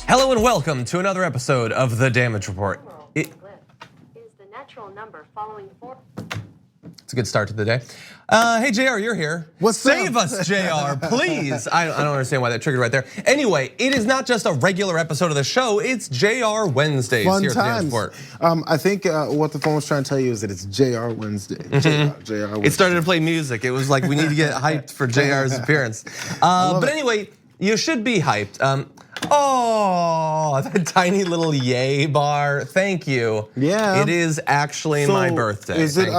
Hello and welcome to another episode of The Damage Report. Is the natural number following four. It's a good start to the day. Hey Jayar, you're here. Save us, Jayar, please. I don't understand why that triggered right there. Anyway, it is not just a regular episode of the show, it's Jayar Wednesdays Fun here at The Damage times. Report. I think what the phone was trying to tell you is that it's Jayar Wednesday. Jayar Wednesday. It started to play music. It was like we need to get hyped for Jayar's appearance. But anyway, you should be hyped. Oh, that tiny little yay bar. Thank you. Yeah. It is actually my birthday. Is it,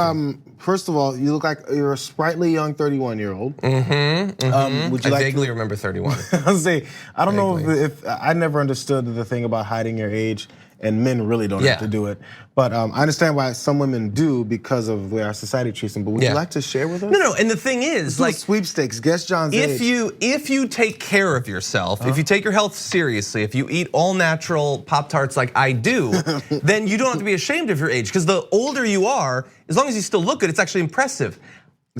first of all, you look like you're a sprightly young 31-year-old. Would you I like vaguely remember 31. I'll say, I don't know if I never understood the thing about hiding your age, and men really don't have to do it. But I understand why some women do because of the way our society treats them. But would you like to share with us? No, and the thing is, like sweepstakes, guess John's if age. if you take care of yourself, if you take your health seriously, if you eat all natural Pop-Tarts like I do, then you don't have to be ashamed of your age. Because the older you are, as long as you still look good, it's actually impressive.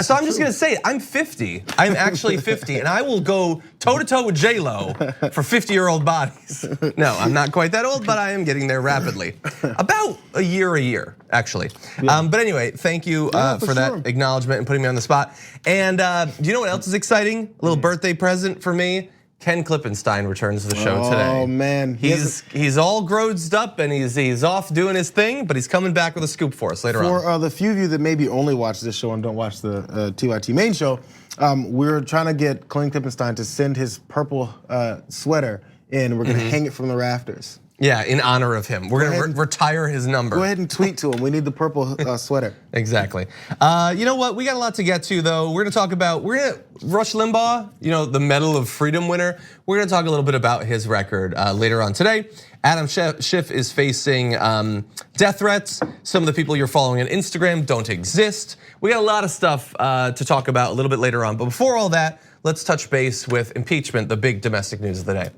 So I'm just gonna say, I'm 50. I'm actually 50, and I will go toe to toe with J-Lo for 50-year-old bodies. No, I'm not quite that old, but I am getting there rapidly. About a year, actually. But anyway, thank you for that acknowledgement and putting me on the spot. And do you know what else is exciting? A little birthday present for me. Ken Klippenstein returns to the show today. Oh man, he's all grown up and he's off doing his thing, but he's coming back with a scoop for us later on. For the few of you that maybe only watch this show and don't watch the TYT main show, we're trying to get Ken Klippenstein to send his purple sweater in. We're gonna hang it from the rafters. Yeah, in honor of him. We're gonna retire his number. Go ahead and tweet to him. We need the purple sweater. Exactly. You know what? We got a lot to get to though. We're gonna Rush Limbaugh, you know, the Medal of Freedom winner. We're gonna talk a little bit about his record later on today. Adam Schiff is facing death threats. Some of the people you're following on Instagram don't exist. We got a lot of stuff to talk about a little bit later on. But before all that, let's touch base with impeachment, the big domestic news of the day.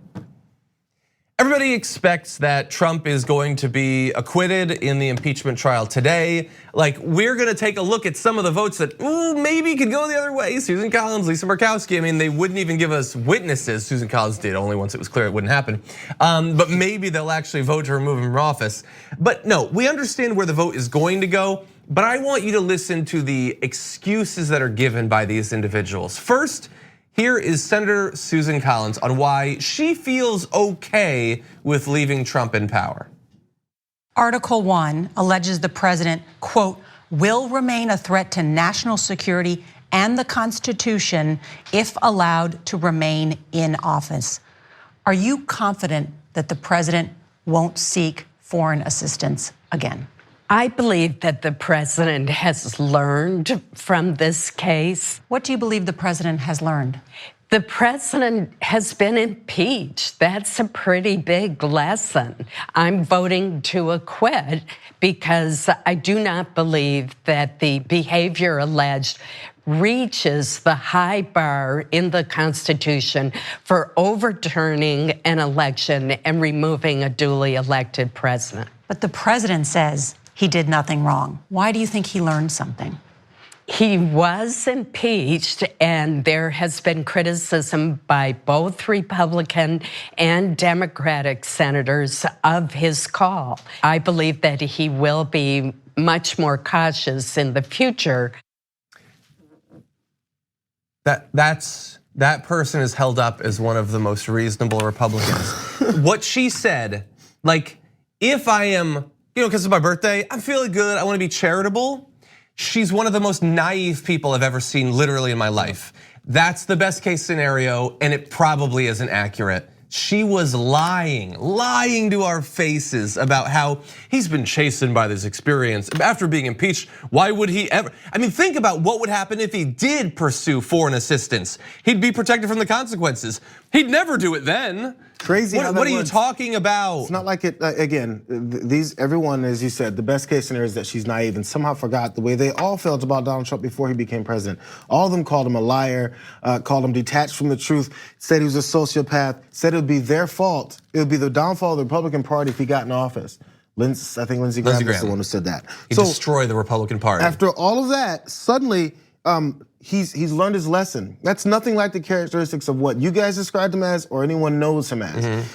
Everybody expects that Trump is going to be acquitted in the impeachment trial today. Like, we're gonna take a look at some of the votes that maybe could go the other way. Susan Collins, Lisa Murkowski, I mean, they wouldn't even give us witnesses. Susan Collins did, only once it was clear it wouldn't happen. But maybe they'll actually vote to remove him from office. But no, we understand where the vote is going to go, but I want you to listen to the excuses that are given by these individuals. First, here is Senator Susan Collins on why she feels okay with leaving Trump in power. Article 1 alleges the president, quote, will remain a threat to national security and the Constitution if allowed to remain in office. Are you confident that the president won't seek foreign assistance again? I believe that the president has learned from this case. What do you believe the president has learned? The president has been impeached. That's a pretty big lesson. I'm voting to acquit because I do not believe that the behavior alleged reaches the high bar in the Constitution for overturning an election and removing a duly elected president. But the president says he did nothing wrong. Why do you think he learned something? He was impeached, and there has been criticism by both Republican and Democratic senators of his call. I believe that he will be much more cautious in the future. That person is held up as one of the most reasonable Republicans. What she said, like, if I am, because it's my birthday, I'm feeling good, I wanna be charitable. She's one of the most naive people I've ever seen literally in my life. That's the best case scenario, and it probably isn't accurate. She was lying to our faces about how he's been chastened by this experience. After being impeached, why would he ever? I mean, think about what would happen if he did pursue foreign assistance. He'd be protected from the consequences. He'd never do it then. Crazy. What are you talking about? It's not like it, again, everyone, as you said, the best case scenario is that she's naive and somehow forgot the way they all felt about Donald Trump before he became president. All of them called him a liar, called him detached from the truth, said he was a sociopath, said it would be their fault. It would be the downfall of the Republican Party if he got in office. I think Lindsey Graham was the one who said that. He destroyed the Republican Party. After all of that, suddenly, he's learned his lesson. That's nothing like the characteristics of what you guys described him as or anyone knows him as.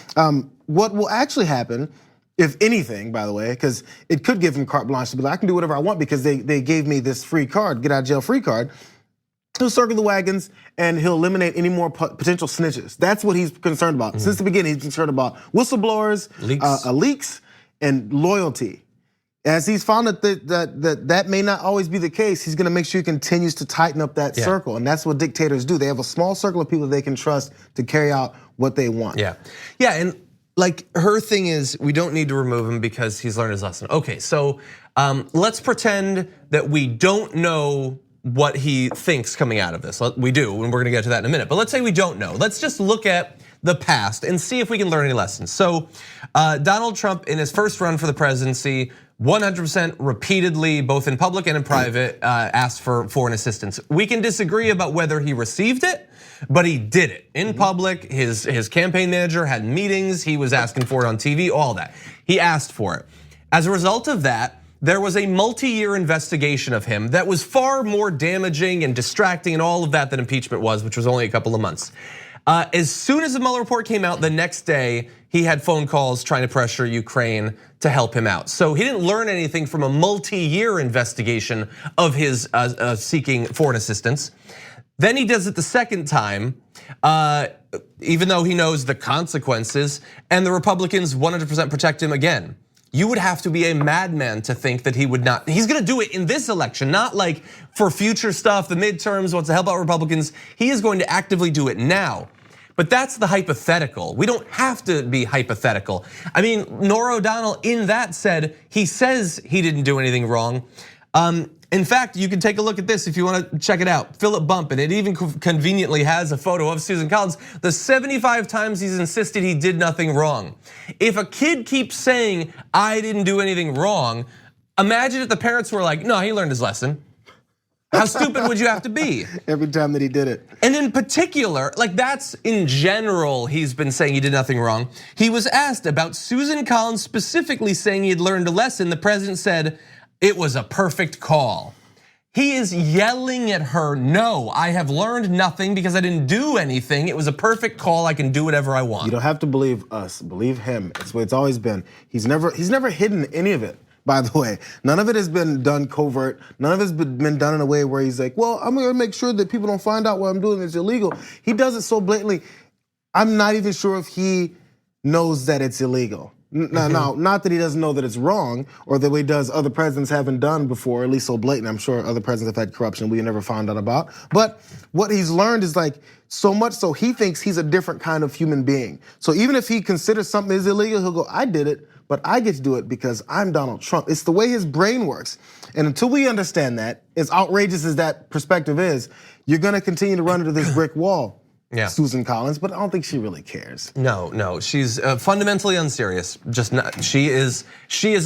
What will actually happen, if anything, by the way, because it could give him carte blanche to be like, I can do whatever I want because they gave me this free card, get out of jail free card. He'll circle the wagons and he'll eliminate any more potential snitches. That's what he's concerned about. Since the beginning, he's concerned about whistleblowers, leaks, and loyalty. As he's found that may not always be the case, he's gonna make sure he continues to tighten up that circle. And that's what dictators do. They have a small circle of people they can trust to carry out what they want. Yeah, and like her thing is, we don't need to remove him because he's learned his lesson. Okay, so let's pretend that we don't know what he thinks coming out of this. We do, and we're gonna get to that in a minute. But let's say we don't know. Let's just look at the past and see if we can learn any lessons. So Donald Trump, in his first run for the presidency, 100% repeatedly, both in public and in private, asked for foreign assistance. We can disagree about whether he received it, but he did it in public. His campaign manager had meetings. He was asking for it on TV, all that. He asked for it. As a result of that, there was a multi-year investigation of him that was far more damaging and distracting and all of that than impeachment was, which was only a couple of months. As soon as the Mueller report came out, the next day, he had phone calls trying to pressure Ukraine to help him out. So he didn't learn anything from a multi-year investigation of his seeking foreign assistance. Then he does it the second time, even though he knows the consequences, and the Republicans 100% protect him again. You would have to be a madman to think that he would not. He's gonna do it in this election, not like for future stuff, the midterms, wants to help out Republicans. He is going to actively do it now. But that's the hypothetical. We don't have to be hypothetical. I mean, Norah O'Donnell in that said, he says he didn't do anything wrong. In fact, you can take a look at this if you want to check it out. Philip Bump, and it even conveniently has a photo of Susan Collins. The 75 times he's insisted he did nothing wrong. If a kid keeps saying, I didn't do anything wrong, imagine if the parents were like, no, he learned his lesson. How stupid would you have to be? Every time that he did it. And in particular, like that's in general, he's been saying he did nothing wrong. He was asked about Susan Collins specifically saying he had learned a lesson. The president said, it was a perfect call. He is yelling at her, no, I have learned nothing because I didn't do anything. It was a perfect call, I can do whatever I want. You don't have to believe us, believe him. It's what it's always been. He's never hidden any of it, by the way. None of it has been done covert. None of it's been done in a way where he's like, well, I'm gonna make sure that people don't find out what I'm doing is illegal. He does it so blatantly, I'm not even sure if he knows that it's illegal. No, not that he doesn't know that it's wrong or the way he does other presidents haven't done before, at least so blatant. I'm sure other presidents have had corruption we never found out about. But what he's learned is like so much so he thinks he's a different kind of human being. So even if he considers something is illegal, he'll go, I did it, but I get to do it because I'm Donald Trump. It's the way his brain works. And until we understand that, as outrageous as that perspective is, you're gonna continue to run into this brick wall. Susan Collins, but I don't think she really cares. No, she's fundamentally unserious. Just not. She is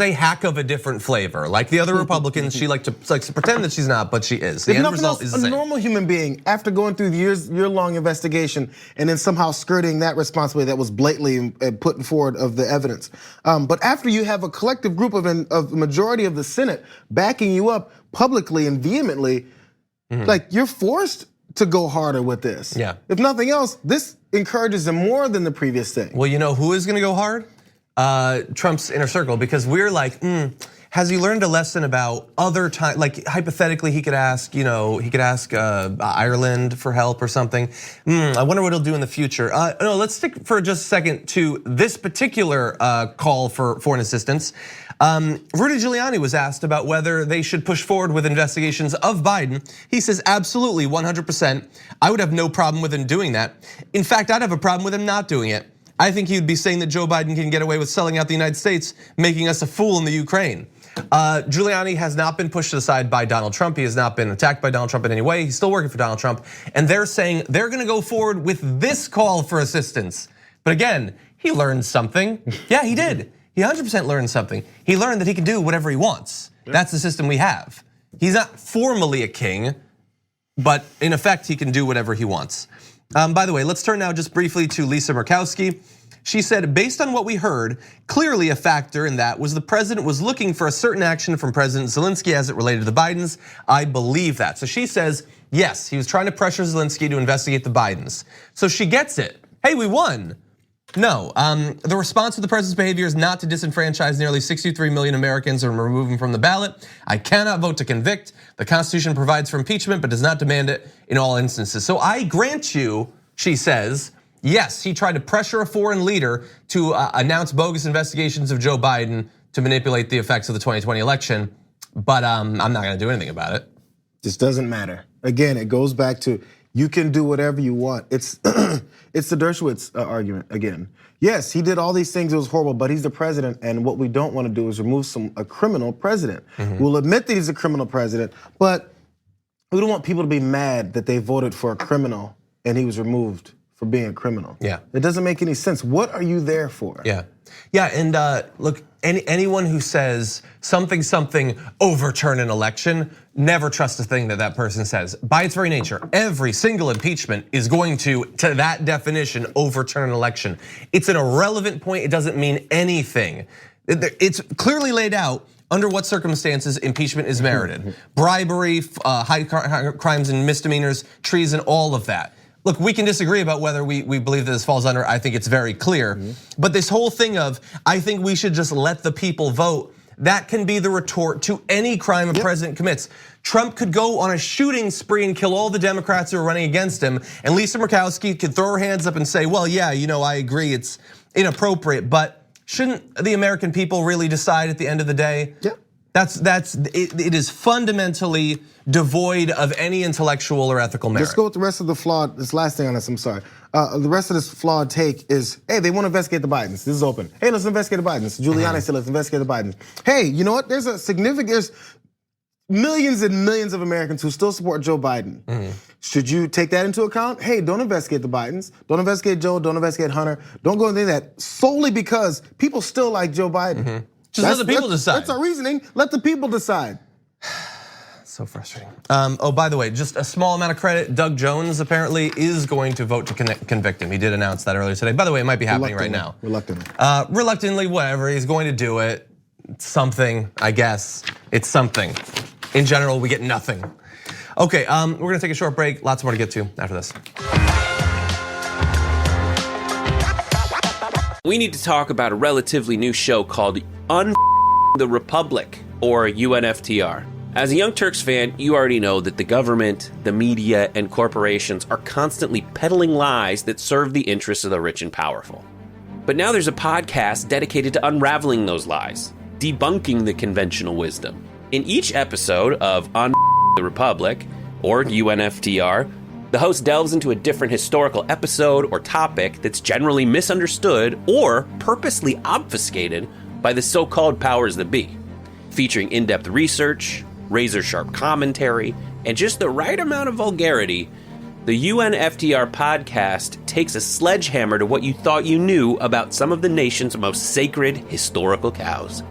a hack of a different flavor. Like the other Republicans, she likes to pretend that she's not, but she is. The end result is the same. A normal human being, after going through the year-long investigation and then somehow skirting that responsibility that was blatantly put forward of the evidence. But after you have a collective group of a majority of the Senate backing you up publicly and vehemently, like you're forced to go harder with this. If nothing else, this encourages him more than the previous thing. Well, you know who is gonna go hard? Trump's inner circle, because we're like, has he learned a lesson about other time? Like hypothetically, he could ask, Ireland for help or something. I wonder what he'll do in the future. No, let's stick for just a second to this particular call for foreign assistance. Rudy Giuliani was asked about whether they should push forward with investigations of Biden. He says, absolutely, 100%. I would have no problem with him doing that. In fact, I'd have a problem with him not doing it. I think he would be saying that Joe Biden can get away with selling out the United States, making us a fool in the Ukraine. Giuliani has not been pushed aside by Donald Trump. He has not been attacked by Donald Trump in any way. He's still working for Donald Trump. And they're saying they're gonna go forward with this call for assistance. But again, he learned something. Yeah, he did. He 100% learned something. He learned that he can do whatever he wants. That's the system we have. He's not formally a king, but in effect, he can do whatever he wants. By the way, let's turn now just briefly to Lisa Murkowski. She said, based on what we heard, clearly a factor in that was the president was looking for a certain action from President Zelensky as it related to the Bidens. I believe that. So she says, yes, he was trying to pressure Zelensky to investigate the Bidens. So she gets it. Hey, we won. No, the response to the president's behavior is not to disenfranchise nearly 63 million Americans and remove them from the ballot. I cannot vote to convict. The Constitution provides for impeachment, but does not demand it in all instances. So I grant you, she says, yes, he tried to pressure a foreign leader to announce bogus investigations of Joe Biden to manipulate the effects of the 2020 election, but I'm not gonna do anything about it. This doesn't matter. Again, it goes back to you can do whatever you want. It's it's the Dershowitz argument again. Yes, he did all these things, it was horrible, but he's the president, and what we don't want to do is remove a criminal president. We'll admit that he's a criminal president, but we don't want people to be mad that they voted for a criminal and he was removed for being a criminal. Yeah. It doesn't make any sense. What are you there for? Yeah, and look, anyone who says something overturn an election, never trust a thing that person says. By its very nature, every single impeachment is going to that definition, overturn an election. It's an irrelevant point, it doesn't mean anything. It's clearly laid out under what circumstances impeachment is merited. Bribery, high crimes and misdemeanors, treason, all of that. Look, we can disagree about whether we believe that this falls under, I think it's very clear. But this whole thing of, I think we should just let the people vote, that can be the retort to any crime a president commits. Trump could go on a shooting spree and kill all the Democrats who are running against him, and Lisa Murkowski could throw her hands up and say, well, yeah, I agree, it's inappropriate, but shouldn't the American people really decide at the end of the day? Yeah. It is fundamentally devoid of any intellectual or ethical merit. Let's go with the rest of the flawed, this last thing on this, I'm sorry. The rest of this flawed take is, hey, they want to investigate the Bidens. This is open. Hey, let's investigate the Bidens. Giuliani said, let's investigate the Bidens. Hey, you know what? There's millions and millions of Americans who still support Joe Biden. Should you take that into account? Hey, don't investigate the Bidens. Don't investigate Joe, don't investigate Hunter. Don't go into that solely because people still like Joe Biden. Just let the people decide. That's our reasoning. Let the people decide. So frustrating. Oh, by the way, just a small amount of credit. Doug Jones apparently is going to vote to convict him. He did announce that earlier today. By the way, it might be happening right now. Reluctantly. Reluctantly, whatever. He's going to do it. It's something, I guess. It's something. In general, we get nothing. Okay, we're gonna take a short break. Lots more to get to after this. We need to talk about a relatively new show called the Republic, or UNFTR. As a Young Turks fan, you already know that the government, the media, and corporations are constantly peddling lies that serve the interests of the rich and powerful. But now there's a podcast dedicated to unraveling those lies, debunking the conventional wisdom. In each episode of the Republic, or UNFTR, the host delves into a different historical episode or topic that's generally misunderstood or purposely obfuscated by the so-called powers that be, featuring in-depth research, razor-sharp commentary, and just the right amount of vulgarity. The UNFTR podcast takes a sledgehammer to what you thought you knew about some of the nation's most sacred historical cows.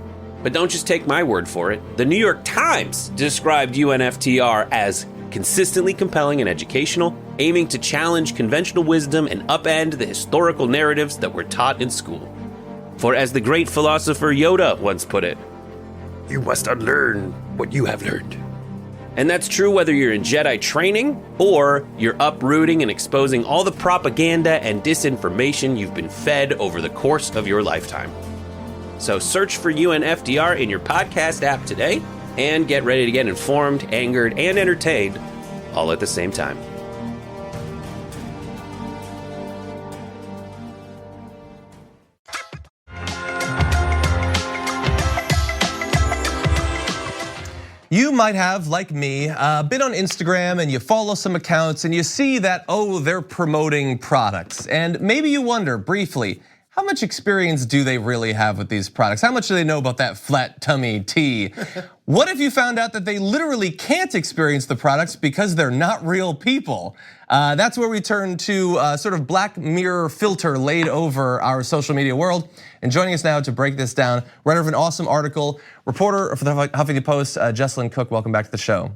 But don't just take my word for it. The New York Times described UNFTR as consistently compelling and educational, aiming to challenge conventional wisdom and upend the historical narratives that were taught in school. For as the great philosopher Yoda once put it, you must unlearn what you have learned. And that's true whether you're in Jedi training or you're uprooting and exposing all the propaganda and disinformation you've been fed over the course of your lifetime. So search for UNFTR in your podcast app today and get ready to get informed, angered, and entertained all at the same time. You might have, like me, been on Instagram and you follow some accounts and you see that, oh, they're promoting products. And maybe you wonder briefly, how much experience do they really have with these products? How much do they know about that flat tummy tea? What if you found out that they literally can't experience the products because they're not real people? That's where we turn to sort of Black Mirror filter laid over our social media world. And joining us now to break this down, writer of an awesome article, reporter for the Huffington Post, Jesselyn Cook, welcome back to the show.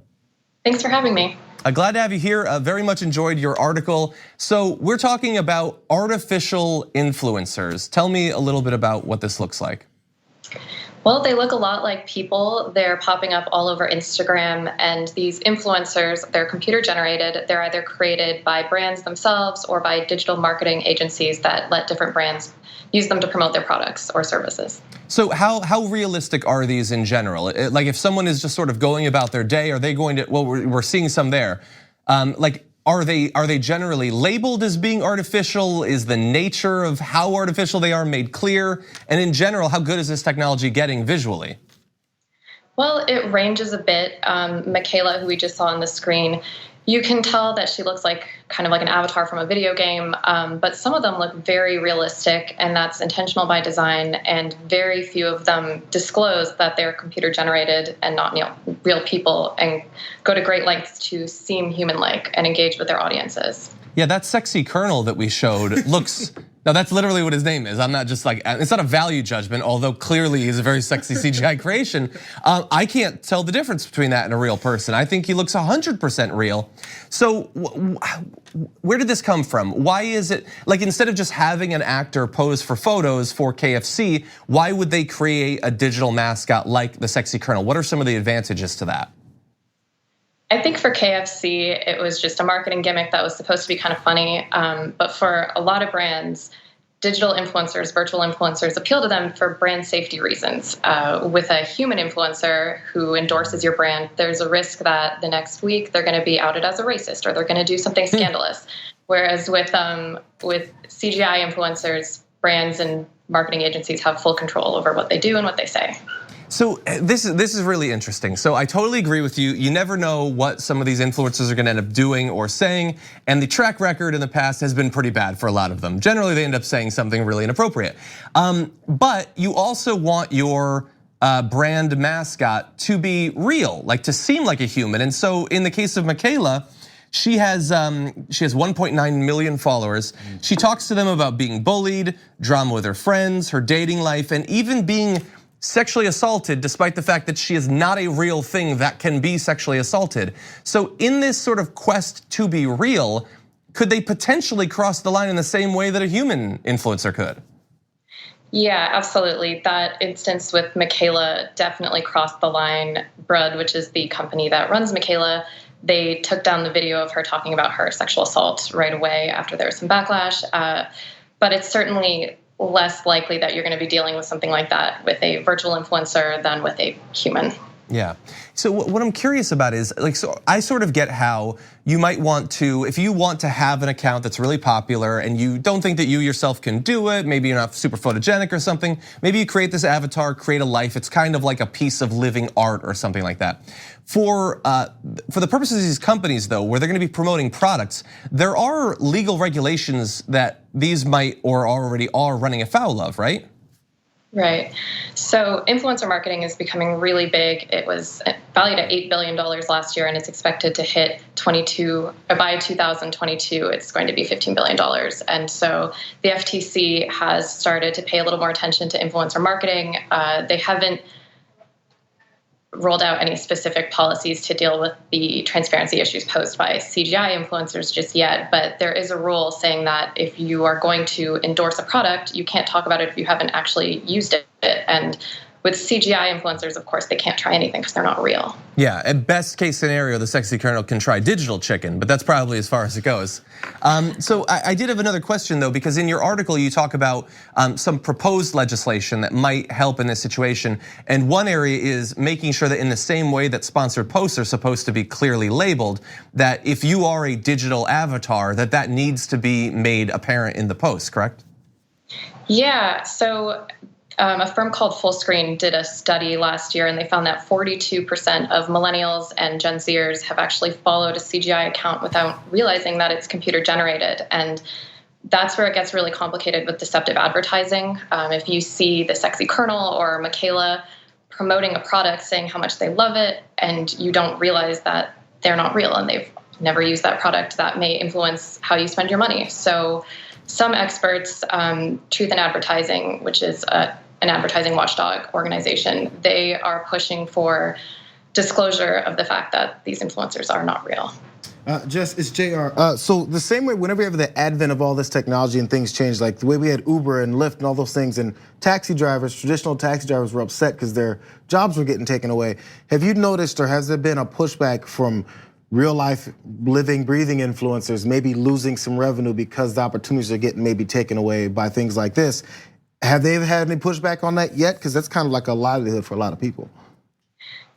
Thanks for having me. Glad to have you here. Very much enjoyed your article. So we're talking about artificial influencers. Tell me a little bit about what this looks like. Well, they look a lot like people. They're popping up all over Instagram, and these influencers, they're computer generated. They're either created by brands themselves or by digital marketing agencies that let different brands use them to promote their products or services. So how realistic are these in general? Like if someone is just sort of going about their day, are they going to, well, we're seeing some there. Like, are they generally labeled as being artificial? Is the nature of how artificial they are made clear? And in general, how good is this technology getting visually? Well, it ranges a bit. Michaela, who we just saw on the screen, you can tell that she looks like kind of like an avatar from a video game, but some of them look very realistic, and that's intentional by design, and very few of them disclose that they're computer generated and not real people, and go to great lengths to seem human-like and engage with their audiences. Yeah, that sexy colonel that we showed looks, now that's literally what his name is. I'm not just like, it's not a value judgment, although clearly he's a very sexy CGI creation. I can't tell the difference between that and a real person. I think he looks 100% real. So where did this come from? Why is it, like instead of just having an actor pose for photos for KFC, why would they create a digital mascot like the sexy colonel? What are some of the advantages to that? I think for KFC, it was just a marketing gimmick that was supposed to be kind of funny. But for a lot of brands, digital influencers, virtual influencers appeal to them for brand safety reasons. With a human influencer who endorses your brand, there's a risk that the next week they're going to be outed as a racist or they're going to do something scandalous. Whereas with CGI influencers, brands and marketing agencies have full control over what they do and what they say. So this is really interesting. So I totally agree with you. You never know what some of these influencers are gonna end up doing or saying, and the track record in the past has been pretty bad for a lot of them. Generally, they end up saying something really inappropriate. But you also want your brand mascot to be real, like to seem like a human. And so in the case of Michaela, she has 1.9 million followers. She talks to them about being bullied, drama with her friends, her dating life, and even being sexually assaulted, despite the fact that she is not a real thing that can be sexually assaulted. So in this sort of quest to be real, could they potentially cross the line in the same way that a human influencer could? Yeah, absolutely. That instance with Michaela definitely crossed the line. Brud, which is the company that runs Michaela, they took down the video of her talking about her sexual assault right away after there was some backlash. But it's certainly less likely that you're going to be dealing with something like that with a virtual influencer than with a human. Yeah. So what I'm curious about is, like, so I sort of get how you might want to, if you want to have an account that's really popular and you don't think that you yourself can do it, maybe you're not super photogenic or something, maybe you create this avatar, create a life. It's kind of like a piece of living art or something like that. For the purposes of these companies though, where they're gonna be promoting products, there are legal regulations that these might or already are running afoul of, right? Right. So influencer marketing is becoming really big. It was valued at $8 billion last year, and it's expected to hit by 2022, it's going to be $15 billion. And so the FTC has started to pay a little more attention to influencer marketing. They haven't rolled out any specific policies to deal with the transparency issues posed by CGI influencers just yet, but there is a rule saying that if you are going to endorse a product, you can't talk about it if you haven't actually used it. And with CGI influencers, of course, they can't try anything because they're not real. Yeah, at best case scenario, the sexy colonel can try digital chicken, but that's probably as far as it goes. So I did have another question though, because in your article you talk about some proposed legislation that might help in this situation. And one area is making sure that in the same way that sponsored posts are supposed to be clearly labeled, that if you are a digital avatar, that needs to be made apparent in the post, correct? Yeah, so a firm called Fullscreen did a study last year, and they found that 42% of millennials and Gen Zers have actually followed a CGI account without realizing that it's computer generated. And that's where it gets really complicated with deceptive advertising. If you see the sexy colonel or Michaela promoting a product saying how much they love it, and you don't realize that they're not real and they've never used that product, that may influence how you spend your money. So some experts, Truth in Advertising, which is an advertising watchdog organization, they are pushing for disclosure of the fact that these influencers are not real. Jess, it's Jayar. So the same way, whenever you have the advent of all this technology and things change, like the way we had Uber and Lyft and all those things, and taxi drivers, traditional taxi drivers were upset because their jobs were getting taken away. Have you noticed, or has there been a pushback from real life, living, breathing influencers maybe losing some revenue because the opportunities are getting maybe taken away by things like this? Have they had any pushback on that yet? Because that's kind of like a livelihood for a lot of people.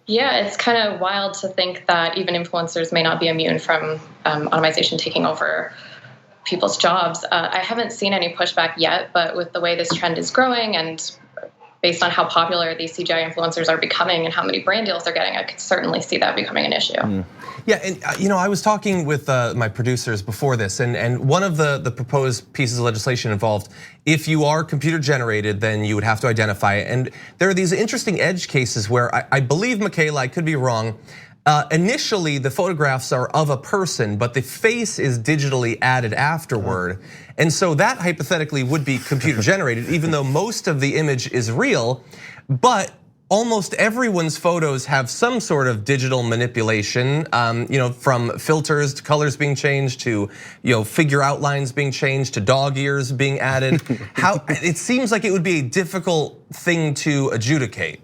Yeah, it's kind of wild to think that even influencers may not be immune from automation taking over people's jobs. I haven't seen any pushback yet, but with the way this trend is growing and based on how popular these CGI influencers are becoming and how many brand deals they're getting, I could certainly see that becoming an issue. Yeah, and I was talking with my producers before this, and one of the proposed pieces of legislation involved, if you are computer generated, then you would have to identify it. And there are these interesting edge cases where I believe, Michaela, I could be wrong, initially the photographs are of a person, but the face is digitally added afterward. And so that hypothetically would be computer generated, even though most of the image is real, but almost everyone's photos have some sort of digital manipulation, from filters to colors being changed to figure outlines being changed to dog ears being added. How it seems like it would be a difficult thing to adjudicate.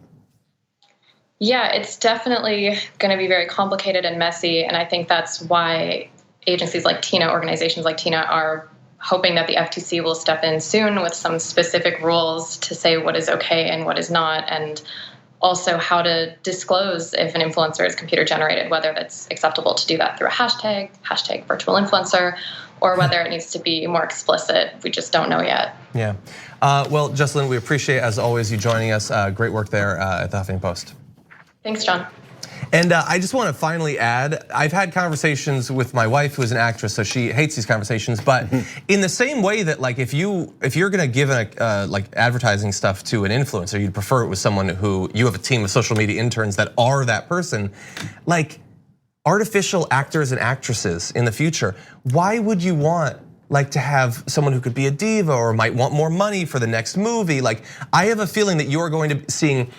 Yeah, it's definitely going to be very complicated and messy, and I think that's why agencies like TINA, organizations like TINA, are hoping that the FTC will step in soon with some specific rules to say what is okay and what is not, and also how to disclose if an influencer is computer generated, whether that's acceptable to do that through a hashtag virtual influencer, or whether it needs to be more explicit. We just don't know yet. Yeah, well, Jesselyn, we appreciate, as always, you joining us. Great work there at the Huffington Post. Thanks, John. And I just want to finally add, I've had conversations with my wife, who is an actress, so she hates these conversations. But in the same way that, like, if you're gonna give like advertising stuff to an influencer, you'd prefer it with someone who you have a team of social media interns that are that person. Like artificial actors and actresses in the future, why would you want to have someone who could be a diva or might want more money for the next movie? Like, I have a feeling that you're going to be seeing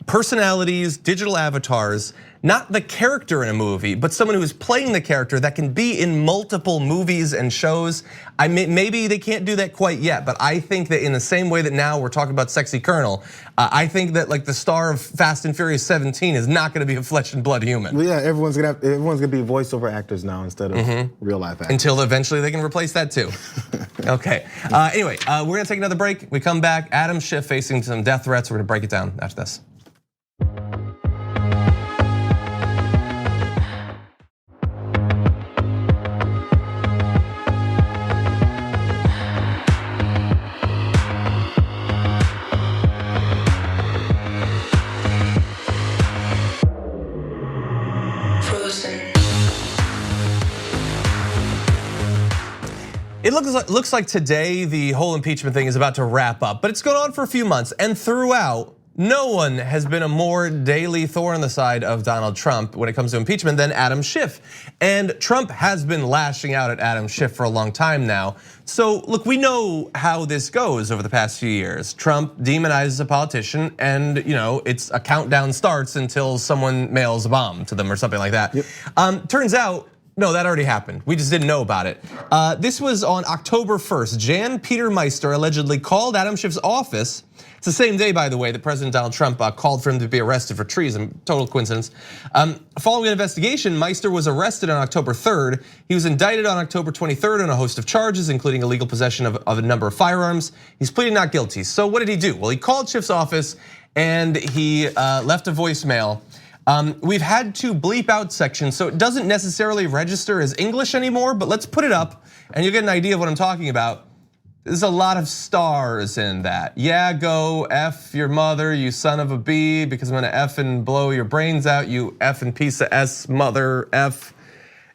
personalities, digital avatars, not the character in a movie, but someone who is playing the character that can be in multiple movies and shows. Maybe they can't do that quite yet, but I think that in the same way that now we're talking about Sexy Colonel, I think that the star of Fast and Furious 17 is not gonna be a flesh and blood human. Well, yeah, everyone's gonna be voiceover actors now instead of real life actors. Until eventually they can replace that too. Okay, anyway, we're gonna take another break. We come back, Adam Schiff facing some death threats. We're gonna break it down after this. It looks like today the whole impeachment thing is about to wrap up, but it's going on for a few months, and throughout, no one has been a more daily thorn in the side of Donald Trump when it comes to impeachment than Adam Schiff. And Trump has been lashing out at Adam Schiff for a long time now. So look, we know how this goes over the past few years. Trump demonizes a politician and it's a countdown starts until someone mails a bomb to them or something like that. Yep. Turns out, no, that already happened. We just didn't know about it. This was on October 1st. Jan Peter Meister allegedly called Adam Schiff's office. It's the same day, by the way, that President Donald Trump called for him to be arrested for treason. Total coincidence. Following an investigation, Meister was arrested on October 3rd. He was indicted on October 23rd on a host of charges, including illegal possession of a number of firearms. He's pleading not guilty. So what did he do? Well, he called Schiff's office and he left a voicemail. We've had to bleep out sections, so it doesn't necessarily register as English anymore, but let's put it up and you'll get an idea of what I'm talking about. There's a lot of stars in that. Yeah, go F your mother, you son of a B, because I'm gonna F and blow your brains out, you F and piece of S mother F.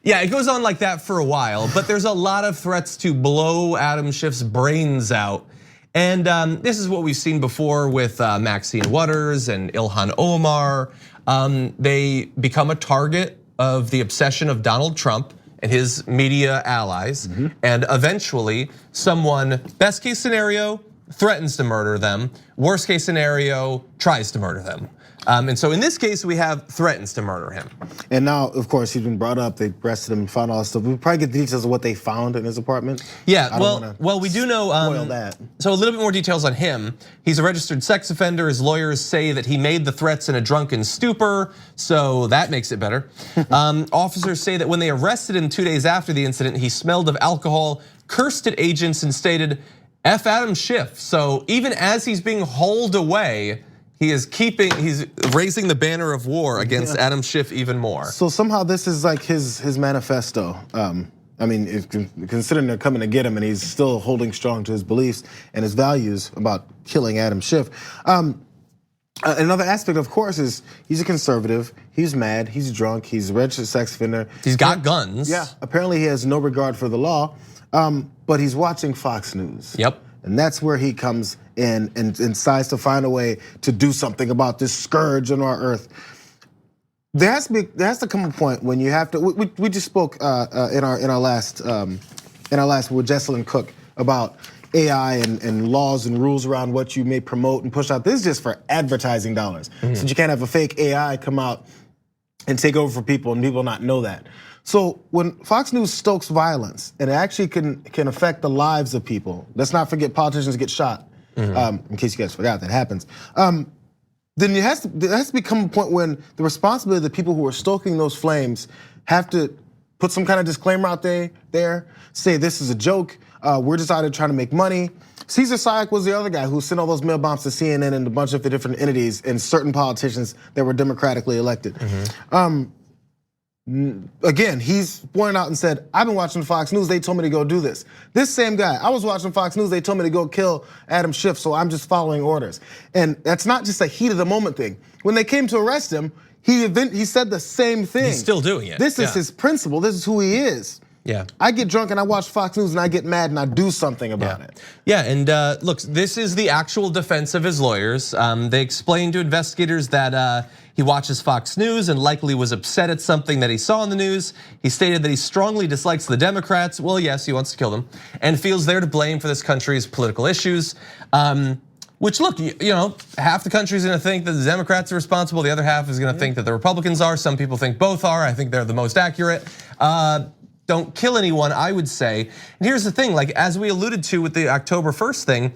Yeah, it goes on like that for a while, but there's a lot of threats to blow Adam Schiff's brains out. And this is what we've seen before with Maxine Waters and Ilhan Omar. They become a target of the obsession of Donald Trump and his media allies. And eventually someone, best case scenario, threatens to murder them. Worst case scenario, tries to murder them. And so in this case, we have threatens to murder him. And now, of course, he's been brought up. They arrested him, found all this stuff. We'll probably get the details of what they found in his apartment. Yeah, well, we do know. Spoil that. So a little bit more details on him. He's a registered sex offender. His lawyers say that he made the threats in a drunken stupor, so that makes it better. Officers say that when they arrested him 2 days after the incident, he smelled of alcohol, cursed at agents, and stated, "F Adam Schiff." So even as he's being hauled away, he's raising the banner of war against Adam Schiff even more. So somehow this is like his manifesto. I mean, considering they're coming to get him and he's still holding strong to his beliefs and his values about killing Adam Schiff. Another aspect, of course, is he's a conservative. He's mad, he's drunk, he's a registered sex offender. He's got guns. Yeah, apparently he has no regard for the law, but he's watching Fox News. Yep. And that's where he comes in and decides to find a way to do something about this scourge on our earth. There has to come a point when you have to. We just spoke in our last with Jesselyn Cook about AI and laws and rules around what you may promote and push out. This is just for advertising dollars. So you can't have a fake AI come out and take over for people and people not know that. So when Fox News stokes violence and it actually can affect the lives of people, let's not forget politicians get shot. In case you guys forgot, that happens. Then there has to become a point when the responsibility of the people who are stoking those flames have to put some kind of disclaimer out there, say this is a joke, we're just out here trying to make money. Caesar Sayak was the other guy who sent all those mail bombs to CNN and a bunch of the different entities and certain politicians that were democratically elected. Again, he's pointed out and said, I've been watching Fox News, they told me to go do this. This same guy, I was watching Fox News, they told me to go kill Adam Schiff, so I'm just following orders. And that's not just a heat of the moment thing. When they came to arrest him, he said the same thing. He's still doing it. This is his principle, this is who he is. Yeah. I get drunk and I watch Fox News and I get mad and I do something about it. Yeah, and look, this is the actual defense of his lawyers. They explained to investigators that he watches Fox News and likely was upset at something that he saw in the news. He stated that he strongly dislikes the Democrats. Well, yes, he wants to kill them, and feels they're to blame for this country's political issues. Which, look, you know, half the country's gonna think that the Democrats are responsible, the other half is gonna think that the Republicans are. Some people think both are. I think they're the most accurate. Don't kill anyone, I would say. And here's the thing, like as we alluded to with the October 1st thing,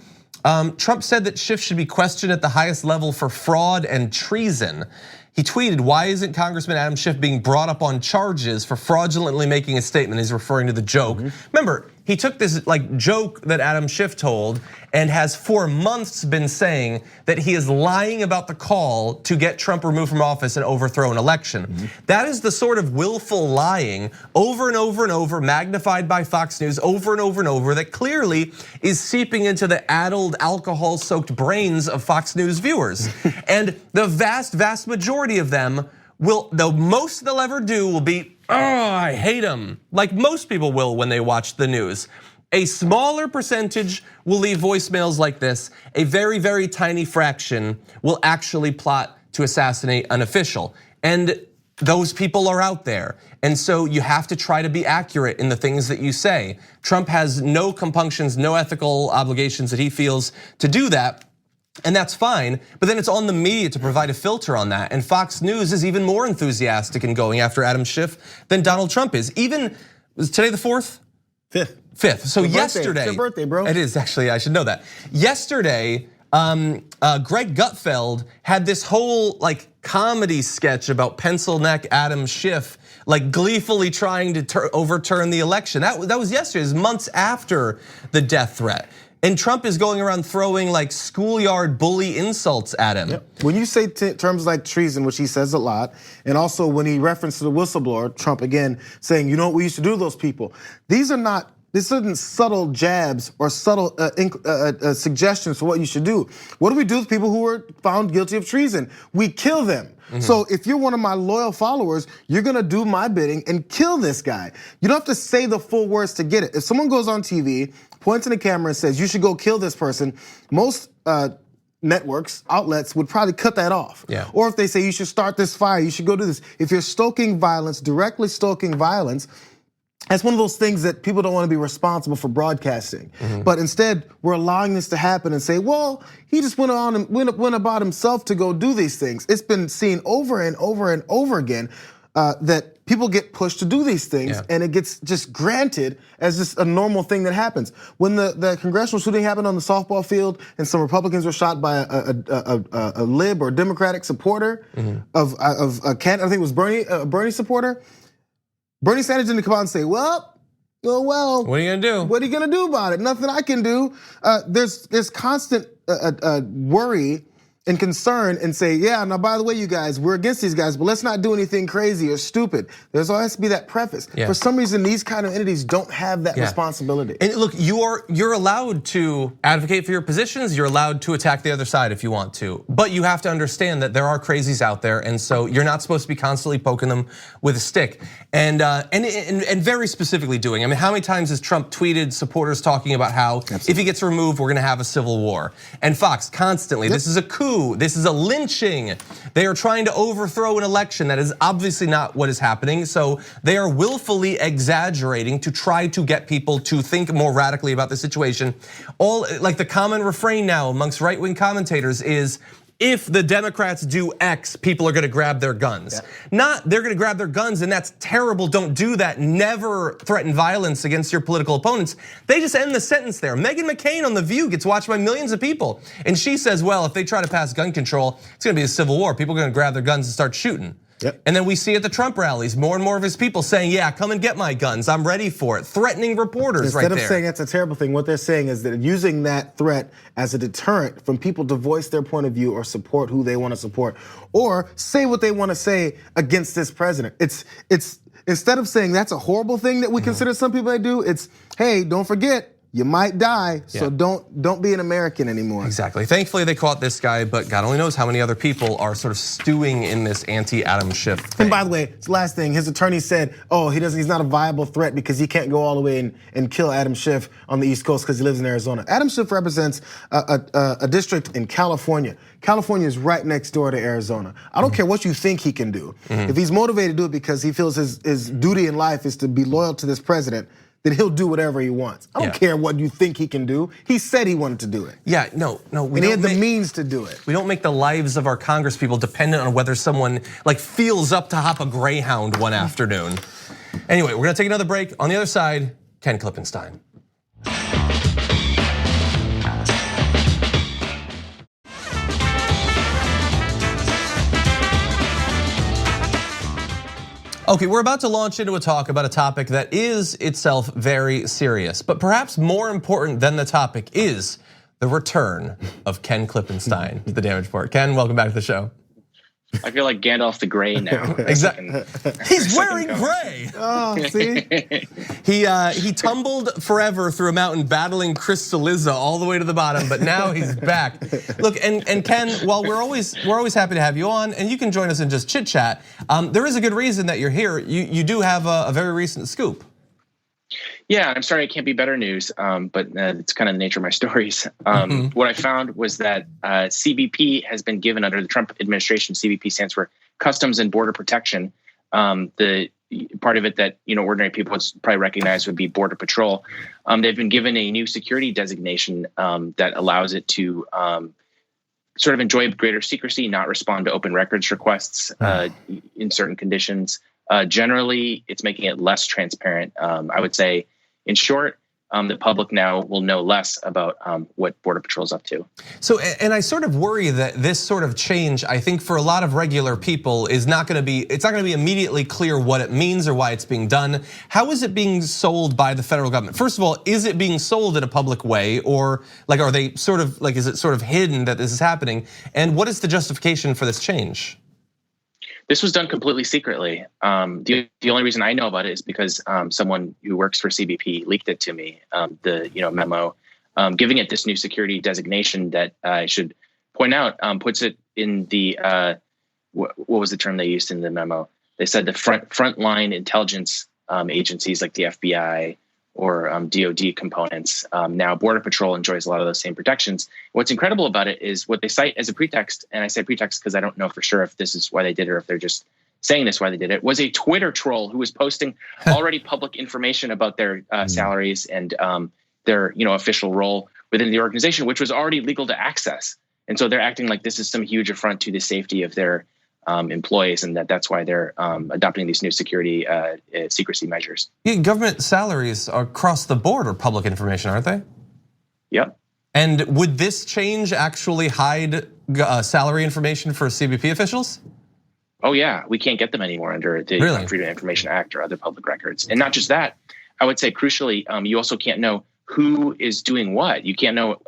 Trump said that Schiff should be questioned at the highest level for fraud and treason. He tweeted, why isn't Congressman Adam Schiff being brought up on charges for fraudulently making a statement? He's referring to the joke. Remember, he took this like joke that Adam Schiff told and has for months been saying that he is lying about the call to get Trump removed from office and overthrow an election. That is the sort of willful lying over and over and over, magnified by Fox News over and over and over, that clearly is seeping into the addled, alcohol-soaked brains of Fox News viewers. And the vast majority of them the most they'll ever do will be, oh, I hate him, like most people will when they watch the news. A smaller percentage will leave voicemails like this. A very, very tiny fraction will actually plot to assassinate an official. And those people are out there. And so you have to try to be accurate in the things that you say. Trump has no compunctions, no ethical obligations that he feels to do that. And that's fine, but then it's on the media to provide a filter on that. And Fox News is even more enthusiastic in going after Adam Schiff than Donald Trump is. Even, was today the 4th? 5th. So yesterday. It's your birthday, bro. It is actually, I should know that. Yesterday, Greg Gutfeld had this whole like comedy sketch about pencil neck Adam Schiff, like gleefully trying to overturn the election. That was yesterday, it was months after the death threat. And Trump is going around throwing like schoolyard bully insults at him. Yep. When you say terms like treason, which he says a lot, and also when he referenced the whistleblower, Trump again saying, you know what we used to do to those people. This isn't subtle jabs or subtle suggestions for what you should do. What do we do with people who are found guilty of treason? We kill them. So if you're one of my loyal followers, you're gonna do my bidding and kill this guy. You don't have to say the full words to get it. If someone goes on TV, points in the camera and says, you should go kill this person, most networks, outlets would probably cut that off. Or if they say you should start this fire, you should go do this. If you're stoking violence, directly stoking violence, That's one of those things that people don't want to be responsible for broadcasting. But instead, we're allowing this to happen and say, well, he just went about himself to go do these things. It's been seen over and over and over again that people get pushed to do these things, and it gets just granted as just a normal thing that happens. When the congressional shooting happened on the softball field and some Republicans were shot by a lib or Democratic supporter of a candidate, I think it was Bernie supporter, Bernie Sanders didn't come out and say, well, what are you gonna do? What are you gonna do about it? Nothing I can do. There's constant worry and concern and say, yeah, now by the way, you guys, we're against these guys, but let's not do anything crazy or stupid. There's always to be that preface. For some reason, these kind of entities don't have that responsibility. And look, you're allowed to advocate for your positions, you're allowed to attack the other side if you want to, but you have to understand that there are crazies out there, and so you're not supposed to be constantly poking them with a stick. And very specifically doing, I mean, how many times has Trump tweeted supporters talking about how if he gets removed, we're gonna have a civil war? And Fox constantly, this is a coup, this is a lynching. They are trying to overthrow an election. That is obviously not what is happening. So they are willfully exaggerating to try to get people to think more radically about the situation. All like the common refrain now amongst right-wing commentators is, if the Democrats do X, people are gonna grab their guns. Not they're gonna grab their guns and that's terrible, don't do that, never threaten violence against your political opponents. They just end the sentence there. Meghan McCain on The View gets watched by millions of people. And she says, well, if they try to pass gun control, it's gonna be a civil war. People are gonna grab their guns and start shooting. And then we see at the Trump rallies, more and more of his people saying, yeah, come and get my guns, I'm ready for it. Threatening reporters right there. Instead of saying that's a terrible thing, what they're saying is that using that threat as a deterrent from people to voice their point of view or support who they want to support, or say what they want to say against this president. It's instead of saying that's a horrible thing that we consider some people they do, it's, hey, don't forget, you might die, so don't be an American anymore. Exactly. Thankfully, they caught this guy, but God only knows how many other people are sort of stewing in this anti-Adam Schiff thing. And by the way, it's the last thing, his attorney said, oh, he's not a viable threat because he can't go all the way and kill Adam Schiff on the East Coast because he lives in Arizona. Adam Schiff represents a district in California. California is right next door to Arizona. I don't care what you think he can do. If he's motivated to do it because he feels his duty in life is to be loyal to this president, then he'll do whatever he wants. I don't care what you think he can do. He said he wanted to do it. No, and he had the means to do it. We don't make the lives of our congresspeople dependent on whether someone like feels up to hop a Greyhound one afternoon. Anyway, we're gonna take another break. On the other side, Ken Klippenstein. Okay, we're about to launch into a talk about a topic that is itself very serious, but perhaps more important than the topic is the return of Ken Klippenstein to the Damage Report. Ken, welcome back to the show. I feel like Gandalf the Grey now. Exactly. He's wearing gray. Oh, see? He tumbled forever through a mountain battling Crystalliza all the way to the bottom, but now he's back. Look, and Ken, while we're always happy to have you on, and you can join us and just chit chat, there is a good reason that you're here. You do have a very recent scoop. Yeah, I'm sorry it can't be better news, but it's kind of the nature of my stories. What I found was that CBP has been given under the Trump administration. CBP stands for Customs and Border Protection. The part of it that ordinary people would probably recognize would be Border Patrol. They've been given a new security designation that allows it to sort of enjoy greater secrecy, not respond to open records requests in certain conditions. Generally, it's making it less transparent. I would say, in short, the public now will know less about what Border Patrol is up to. So, and I sort of worry that this sort of change, I think for a lot of regular people it's not gonna be immediately clear what it means or why it's being done. How is it being sold by the federal government? First of all, is it being sold in a public way, or like are they sort of like, is it sort of hidden that this is happening? And what is the justification for this change? This was done completely secretly. The only reason I know about it is because someone who works for CBP leaked it to me, the memo, giving it this new security designation that I should point out puts it in the what was the term they used in the memo? They said the frontline intelligence agencies like the FBI or DOD components. Now Border Patrol enjoys a lot of those same protections. What's incredible about it is what they cite as a pretext, and I say pretext because I don't know for sure if this is why they did it or if they're just saying this, why they did it, was a Twitter troll who was posting already public information about their salaries and their official role within the organization, which was already legal to access. And so they're acting like this is some huge affront to the safety of their employees, and that's why they're adopting these new security secrecy measures. Yeah, government salaries across the board are public information, aren't they? Yep. And would this change actually hide salary information for CBP officials? Oh yeah, we can't get them anymore under the Freedom of Information Act or other public records. And not just that, I would say crucially, you also can't know who is doing what. You can't know.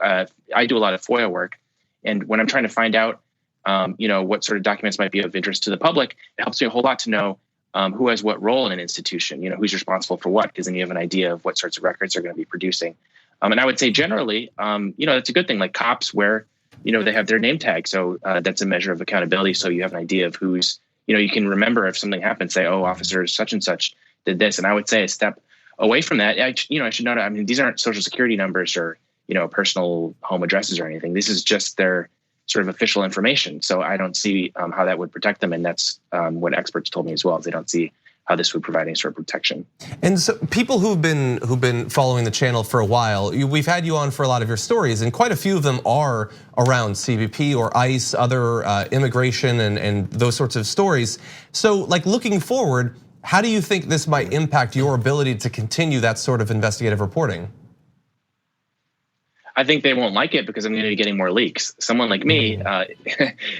I do a lot of FOIA work, and when I'm trying to find out, what sort of documents might be of interest to the public, it helps me a whole lot to know who has what role in an institution. Who's responsible for what, because then you have an idea of what sorts of records they're going to be producing. And I would say generally, that's a good thing. Like cops wear, they have their name tag, so that's a measure of accountability. So you have an idea of who's, you can remember if something happens, say, oh, officer such and such did this. And I would say a step away from that, I should note, these aren't social security numbers or, personal home addresses or anything. This is just their sort of official information. So I don't see how that would protect them. And that's what experts told me as well. They don't see how this would provide any sort of protection. And so people who've been following the channel for a while, we've had you on for a lot of your stories, and quite a few of them are around CBP or ICE, other immigration and those sorts of stories. So like looking forward, how do you think this might impact your ability to continue that sort of investigative reporting? I think they won't like it because I'm going to be getting more leaks. Someone like me,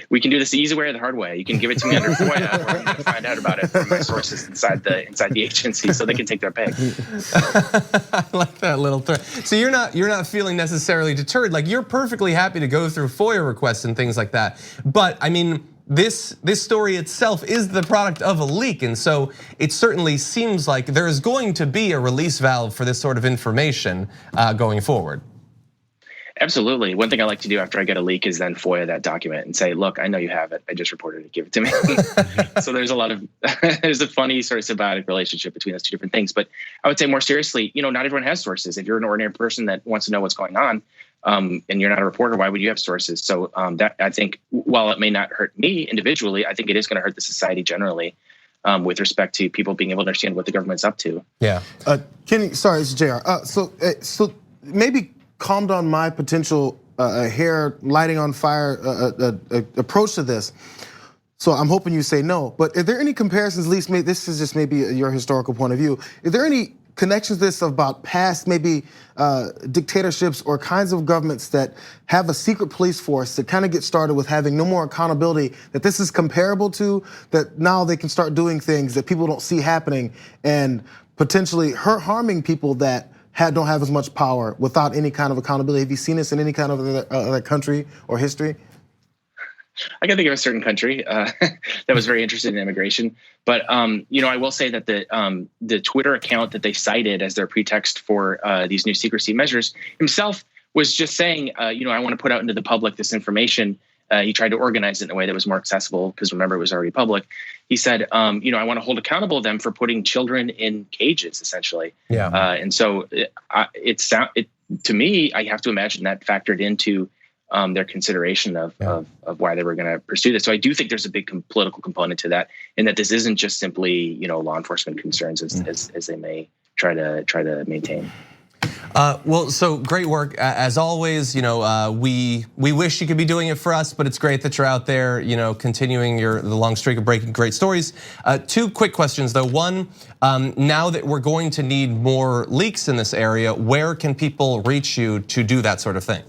we can do this the easy way or the hard way. You can give it to me under FOIA, or I'm going to find out about it from my sources inside the agency, so they can take their pick. I like that little threat. So you're not feeling necessarily deterred. Like you're perfectly happy to go through FOIA requests and things like that. But I mean, this story itself is the product of a leak, and so it certainly seems like there is going to be a release valve for this sort of information going forward. Absolutely. One thing I like to do after I get a leak is then FOIA that document and say, look, I know you have it. I just reported it. Give it to me. So there's there's a funny sort of symbiotic relationship between those two different things. But I would say more seriously, not everyone has sources. If you're an ordinary person that wants to know what's going on and you're not a reporter, why would you have sources? So that I think while it may not hurt me individually, I think it is going to hurt the society generally with respect to people being able to understand what the government's up to. Yeah. Kenny, sorry, it's Jayar. So maybe calm down my potential hair lighting on fire approach to this. So I'm hoping you say no. But are there any comparisons, at least this is just maybe your historical point of view, is there any connections to this about past maybe dictatorships or kinds of governments that have a secret police force that kind of get started with having no more accountability, that this is comparable to, that now they can start doing things that people don't see happening and potentially harming people that don't have as much power without any kind of accountability? Have you seen this in any kind of other country or history? I can think of a certain country that was very interested in immigration, but I will say that the Twitter account that they cited as their pretext for these new secrecy measures himself was just saying, I want to put out into the public this information. He tried to organize it in a way that was more accessible because remember it was already public. He said, I want to hold accountable them for putting children in cages, essentially. Yeah. And so to me, I have to imagine that factored into their consideration of why they were going to pursue this. So I do think there's a big political component to that, and that this isn't just simply law enforcement concerns as they may try to maintain. Well, so great work as always. We wish you could be doing it for us, but it's great that you're out there, continuing the long streak of breaking great stories. Two quick questions though. One, now that we're going to need more leaks in this area, where can people reach you to do that sort of thing?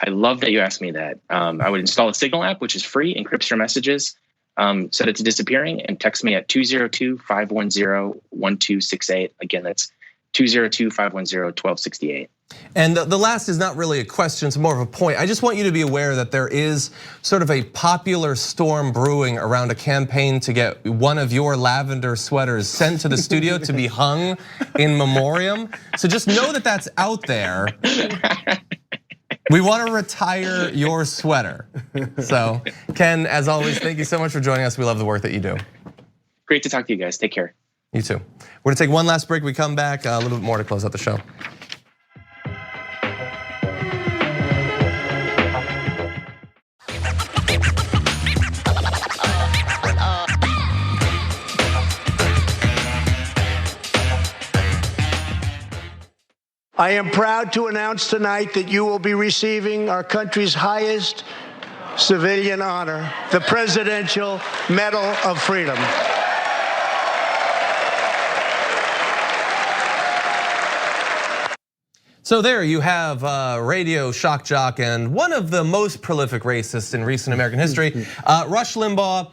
I love that you asked me that. I would install a Signal app, which is free, encrypts your messages, set it to disappearing, and text me at 202-510-1268. Again, that's 202-510-1268. And the last is not really a question, it's more of a point. I just want you to be aware that there is sort of a popular storm brewing around a campaign to get one of your lavender sweaters sent to the studio to be hung in memoriam. So just know that that's out there. We want to retire your sweater. So Ken, as always, thank you so much for joining us. We love the work that you do. Great to talk to you guys. Take care. You too. We're gonna take one last break. We come back, a little bit more to close out the show. I am proud to announce tonight that you will be receiving our country's highest civilian honor, the Presidential Medal of Freedom. So there you have radio shock jock and one of the most prolific racists in recent American history, Rush Limbaugh,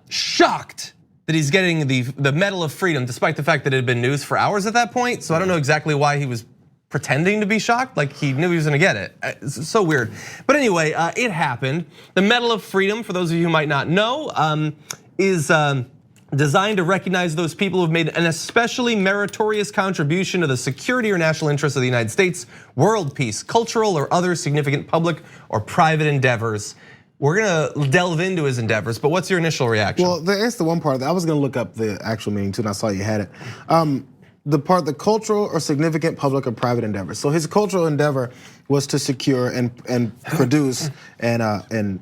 shocked that he's getting the Medal of Freedom, despite the fact that it had been news for hours at that point. So I don't know exactly why he was pretending to be shocked, like he knew he was gonna get it. It's so weird. But anyway, it happened. The Medal of Freedom, for those of you who might not know, is designed to recognize those people who've made an especially meritorious contribution to the security or national interests of the United States, world peace, cultural or other significant public or private endeavors. We're gonna delve into his endeavors, but what's your initial reaction? Well, that's the one part. I was gonna look up the actual meaning too, and I saw you had it. The cultural or significant public or private endeavor. So his cultural endeavor was to secure and produce and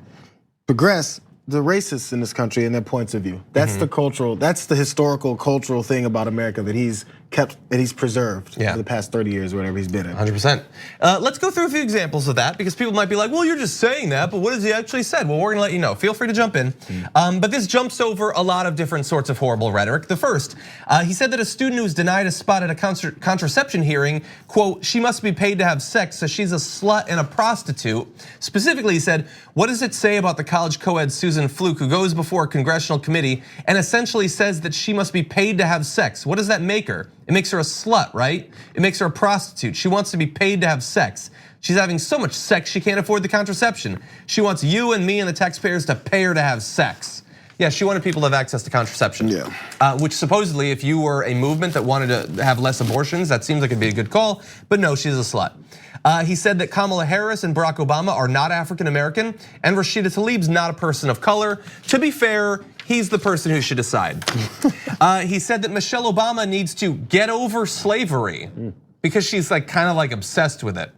progress the racists in this country and their points of view. That's the cultural, that's the historical cultural thing about America that he's kept, that he's preserved for the past 30 years, or whatever he's been in. 100%. Let's go through a few examples of that, because people might be like, well, you're just saying that, but what has he actually said? Well, we're gonna let you know. Feel free to jump in. But this jumps over a lot of different sorts of horrible rhetoric. The first, he said that a student who was denied a spot at a contraception hearing, quote, she must be paid to have sex, so she's a slut and a prostitute. Specifically, he said, what does it say about the college co-ed Susan Fluke, who goes before a congressional committee and essentially says that she must be paid to have sex? What does that make her? It makes her a slut, right? It makes her a prostitute. She wants to be paid to have sex. She's having so much sex she can't afford the contraception. She wants you and me and the taxpayers to pay her to have sex. Yeah, she wanted people to have access to contraception. Which supposedly, if you were a movement that wanted to have less abortions, that seems like it'd be a good call, but no, she's a slut. He said that Kamala Harris and Barack Obama are not African American, and Rashida Tlaib's not a person of color. To be fair, he's the person who should decide. He said that Michelle Obama needs to get over slavery because she's like kind of like obsessed with it.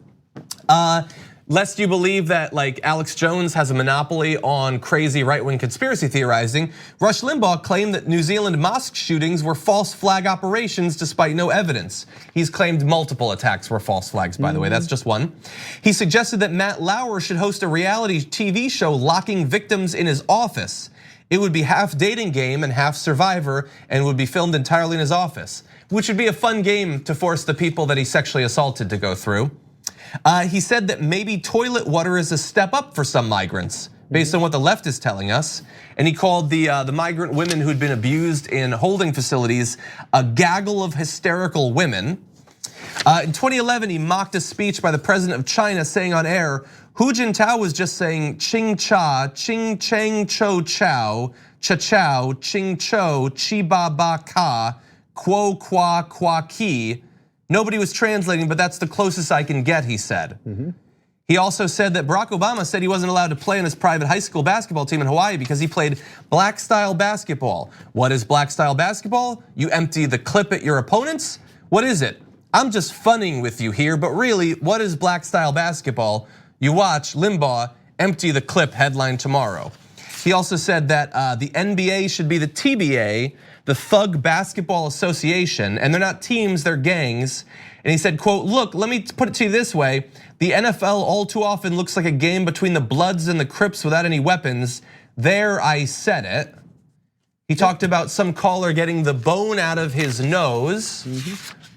Lest you believe that like Alex Jones has a monopoly on crazy right-wing conspiracy theorizing, Rush Limbaugh claimed that New Zealand mosque shootings were false flag operations despite no evidence. He's claimed multiple attacks were false flags, by the way, that's just one. He suggested that Matt Lauer should host a reality TV show locking victims in his office. It would be half dating game and half Survivor, and would be filmed entirely in his office, which would be a fun game to force the people that he sexually assaulted to go through. He said that maybe toilet water is a step up for some migrants, based on what the left is telling us. And he called the migrant women who'd been abused in holding facilities a gaggle of hysterical women. In 2011, he mocked a speech by the president of China saying on air, Hu Jintao was just saying ching cha, ching chang cho chow, cha chow, ching cho, chi ba ba ka, quo qua qua ki. Nobody was translating, but that's the closest I can get, he said. He also said that Barack Obama said he wasn't allowed to play on his private high school basketball team in Hawaii because he played black style basketball. What is black style basketball? You empty the clip at your opponents? What is it? I'm just funning with you here, but really, what is black style basketball? You watch Limbaugh empty the clip headline tomorrow. He also said that the NBA should be the TBA, the Thug Basketball Association, and they're not teams, they're gangs. And he said, quote, look, let me put it to you this way. The NFL all too often looks like a game between the Bloods and the Crips without any weapons. There, I said it. He talked about some caller getting the bone out of his nose.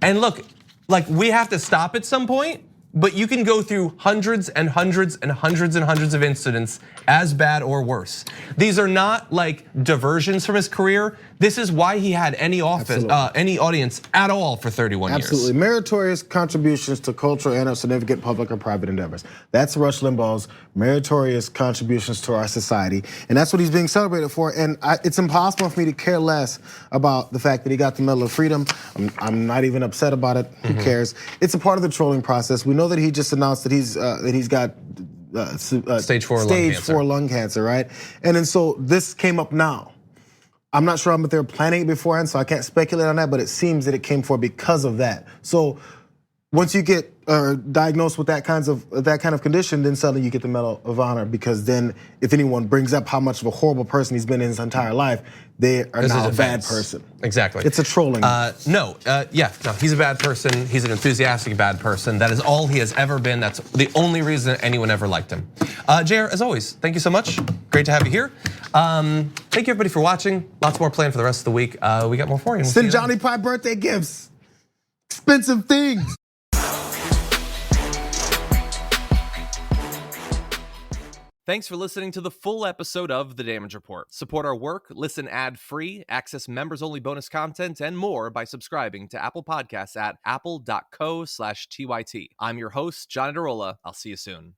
And look, like we have to stop at some point, but you can go through hundreds and hundreds and hundreds and hundreds of incidents as bad or worse. These are not like diversions from his career. This is why he had any audience at all for 31 years. Absolutely, meritorious contributions to cultural and significant public or private endeavors. That's Rush Limbaugh's meritorious contributions to our society, and that's what he's being celebrated for. And it's impossible for me to care less about the fact that he got the Medal of Freedom. I'm not even upset about it. Who cares? It's a part of the trolling process. We know that he just announced that he's got stage 4 lung cancer, right? And then so this came up now. I'm not sure if they were planning it beforehand, so I can't speculate on that, but it seems that it came forward because of that. So once you get diagnosed with that kind of condition, then suddenly you get the Medal of Honor, because then if anyone brings up how much of a horrible person he's been in his entire life, they are now a bad person. Exactly. It's a trolling. No, he's a bad person. He's an enthusiastic bad person. That is all he has ever been. That's the only reason anyone ever liked him. Jayar, as always, thank you so much. Great to have you here. Thank you everybody for watching. Lots more planned for the rest of the week. We got more for you. Send Johnny Pie birthday gifts. Expensive things. Thanks for listening to the full episode of The Damage Report. Support our work, listen ad-free, access members-only bonus content, and more by subscribing to Apple Podcasts at apple.co/TYT. I'm your host, John Adarola. I'll see you soon.